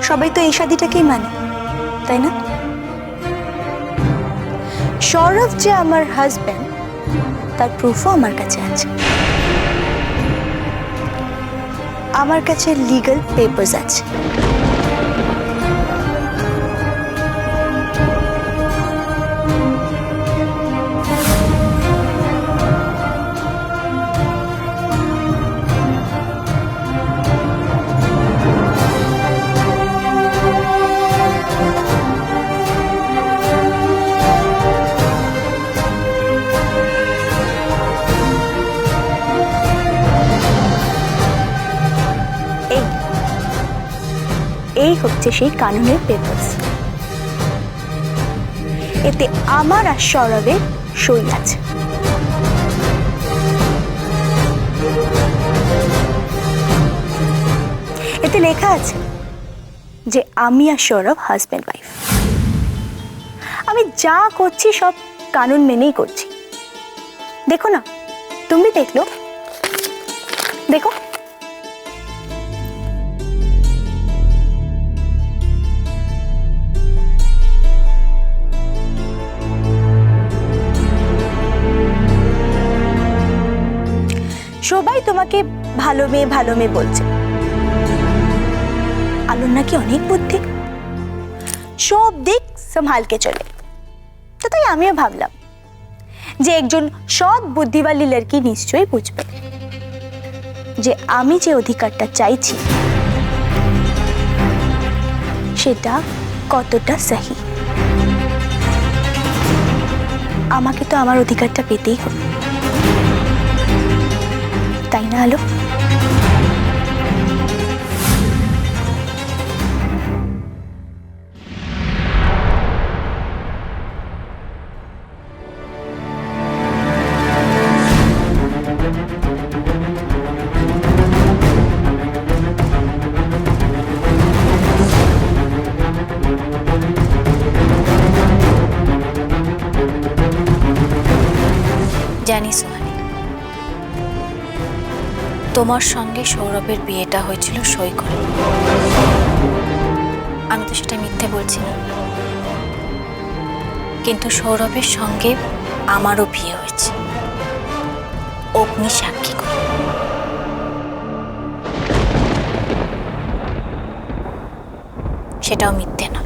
সবাই তো এই শাদিটাকেই মানে, তাই না? সৌরভ যে আমার হাজবেন্ড তার প্রুফও আমার কাছে আছে। আমার কাছে লিগ্যাল পেপারস আছে। এই হচ্ছে সেই কানুনের পেপারস। এতে আমার আর সৌরভের সই আছে। এতে লেখা আছে যে আমি আর সৌরভ হাজব্যান্ড ওয়াইফ। আমি যা করছি সব কানুন মেনেই করছি। দেখো না, তুমি দেখলো, দেখো। সবাই তোমাকে ভালো মেয়ে বলছে। আলোর নাকি অনেক বুদ্ধি, সব দিক সম্ভালকে চলে। তো তাই আমিও ভাবলাম যে একজন সৎ বুদ্ধিবালী লড়কি নিশ্চয়ই বুঝবে যে আমি যে অধিকারটা চাইছি সেটা কতটা সহি। আমাকে তো আমার অধিকারটা পেতেই হবে, তাই না আলো? জানি সোহানি, তোমার সঙ্গে সৌরভের বিয়েটা হয়েছিল সই করে। আমি তো সেটা মিথ্যে বলছি না, কিন্তু সৌরভের সঙ্গে আমারও বিয়ে হয়েছে অগ্নি সাক্ষী করে। সেটাও মিথ্যে না।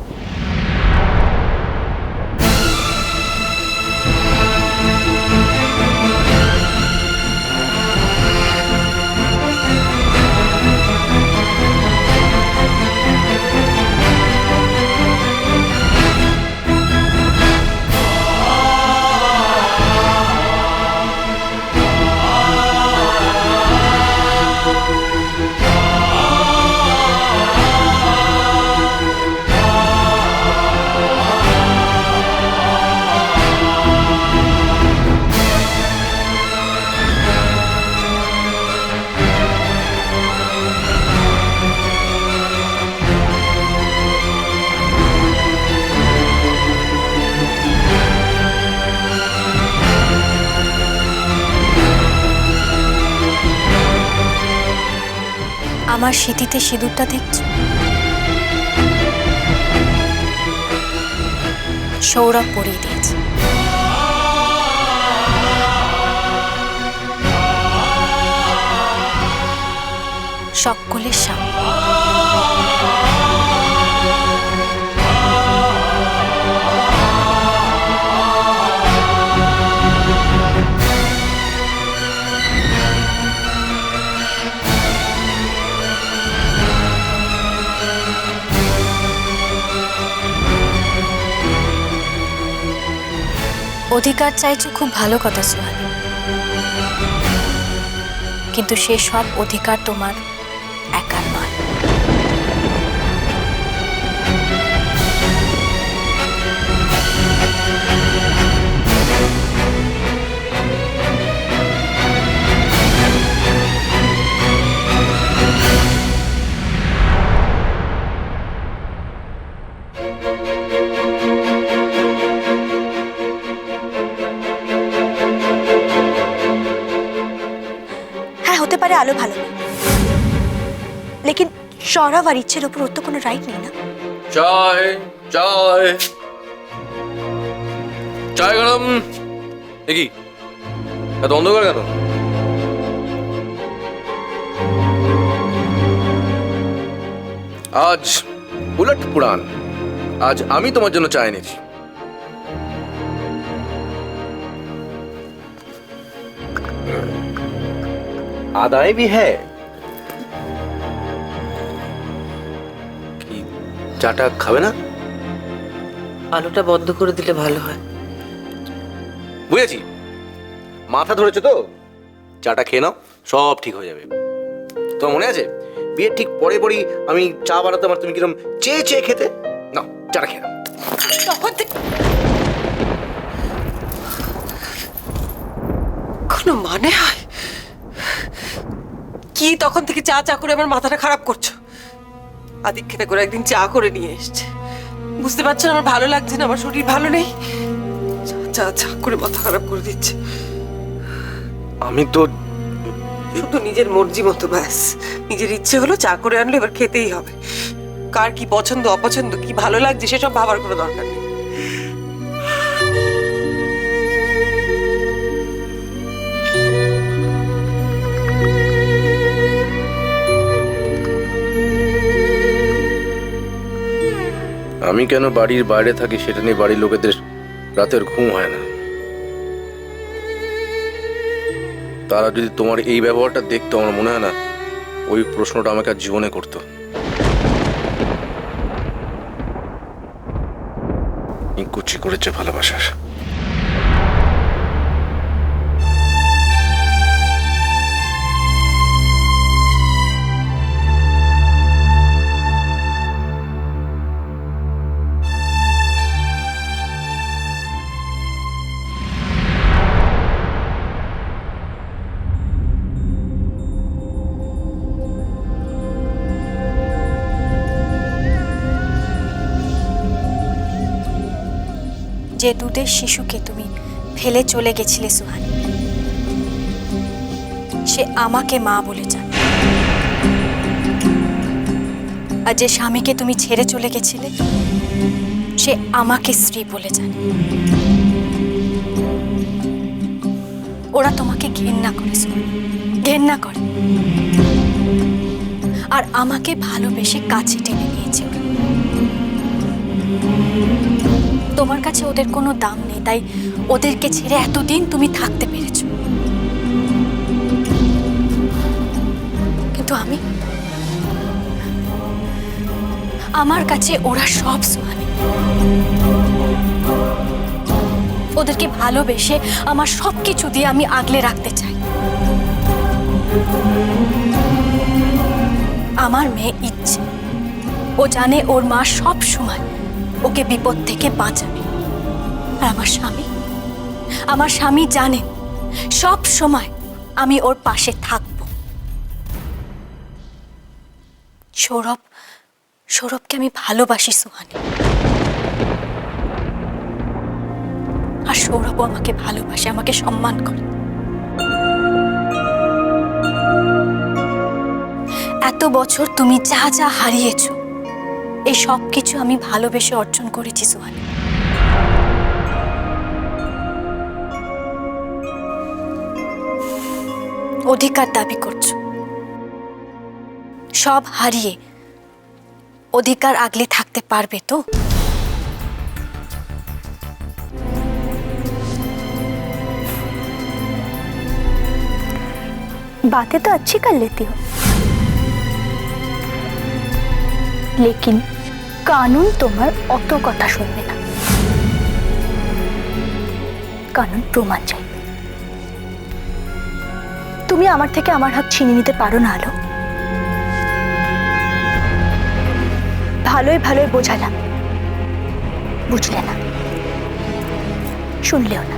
আমার স্মৃতিতে সিঁদুরটা দেখছো? সৌরভ পরিয়ে দিয়েছে। সকলের সামনে। অধিকার চাইছো, খুব ভালো কথা সোহানি, কিন্তু সে সব অধিকার তোমার একার নয়। হ্যাঁ, হতে পারে আলো ভালো, লেকিন সৌরভ আর ইচ্ছের উপর ওর তো কোনো রাইট নেই না। চায় চায় চায় গরম। কি এত অন্ধকার কেন? আজ উলট পুরাণ, আজ আমি তোমার জন্য চা এনেছি। আদায় ভি হ্যায়। কি চাটা খাবে না? আলোটা বন্ধ করে দিলে ভালো হয়। বুঝেছি, মাথা ধরেছে তো, চাটা খেয়ে নাও, সব ঠিক হয়ে যাবে। তোমার মনে আছে বিয়ের ঠিক পরে পরই আমি চা বানাতাম আর তুমি কিরকম চেয়ে চেয়ে খেতে? নাও চাটা খেয়ে নাও। তখন থেকে কোনো মানে হয় কি? তখন থেকে চা চা করে আমার মাথাটা খারাপ করছো। আদিক্ষেতা করে একদিন চা করে নিয়ে এসছে, বুঝতে পারছো না আমার ভালো লাগছে না, আমার শরীর ভালো নেই, চা চা করে মাথা খারাপ করে দিচ্ছে। আমি তো শুধু নিজের মর্জি মতো, ব্যাস নিজের ইচ্ছে হলো চা করে আনলে এবার খেতেই হবে। কার কি পছন্দ অপছন্দ, কি ভালো লাগছে সেসব ভাবার কোনো দরকার নেই। আমি কেন বাড়ির বাইরে থাকি সেটা নিয়ে বাড়ির লোকেদের রাতের ঘুম হয় না। তারা যদি তোমার এই ব্যবহারটা দেখতো, আমার মনে হয় না ওই প্রশ্নটা আমাকে আর জীবনে করতো। কুচি করেছে ভালোবাসার। যে দুধের শিশুকে তুমি ফেলে চলে গেছিলে সুহানি, সে আমাকে মা বলে জানে। আর যে স্বামীকে তুমি ছেড়ে চলে গেছিলে, সে আমাকে স্ত্রী বলে জানে। ওরা তোমাকে ঘেন্না করে সুহানি, ঘেন্না করে। আর আমাকে ভালোবেসে কাছে টেনে নিয়েছে। তোমার কাছে ওদের কোনো দাম নেই, তাই ওদেরকে ছেড়ে এতদিন তুমি থাকতে পেরেছো। কিন্তু আমার কাছে ওরা সব সুহানি। ওদেরকে ভালোবেসে আমার সবকিছু দিয়ে আমি আগলে রাখতে চাই। আমার মেয়ে ইচ্ছে, ও জানে ওর মা সব সময় ওকে বিপদ থেকে বাঁচাবে। আর আমার স্বামী জানে সব সময় আমি ওর পাশে থাকব। সৌরভকে আমি ভালোবাসি সুহানি, আর সৌরভ আমাকে ভালোবাসে, আমাকে সম্মান করে। এত বছর তুমি যা যা হারিয়েছো, এই সব কিছু আমি ভালোবেসে অর্জন করেছি সুহানি। অধিকার দাবি করছো, সব হারিয়ে অধিকার আগলে থাকতে পারবে তো? बातें तो अच्छी कर लेती हो, लेकिन কানুন তোমার অত কথা শুনবে না। কানুন প্রমাণ চাই। তুমি আমার থেকে আমার হক ছিনিয়ে নিতে পারো না আলো। ভালোই ভালোই বোঝালাম, বুঝলে না, শুনলেও না।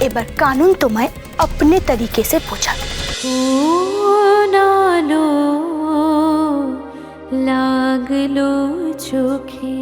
এবার কানুন তোমায় अपने तरीके से বোঝাবে। নালো লাগলো চোখে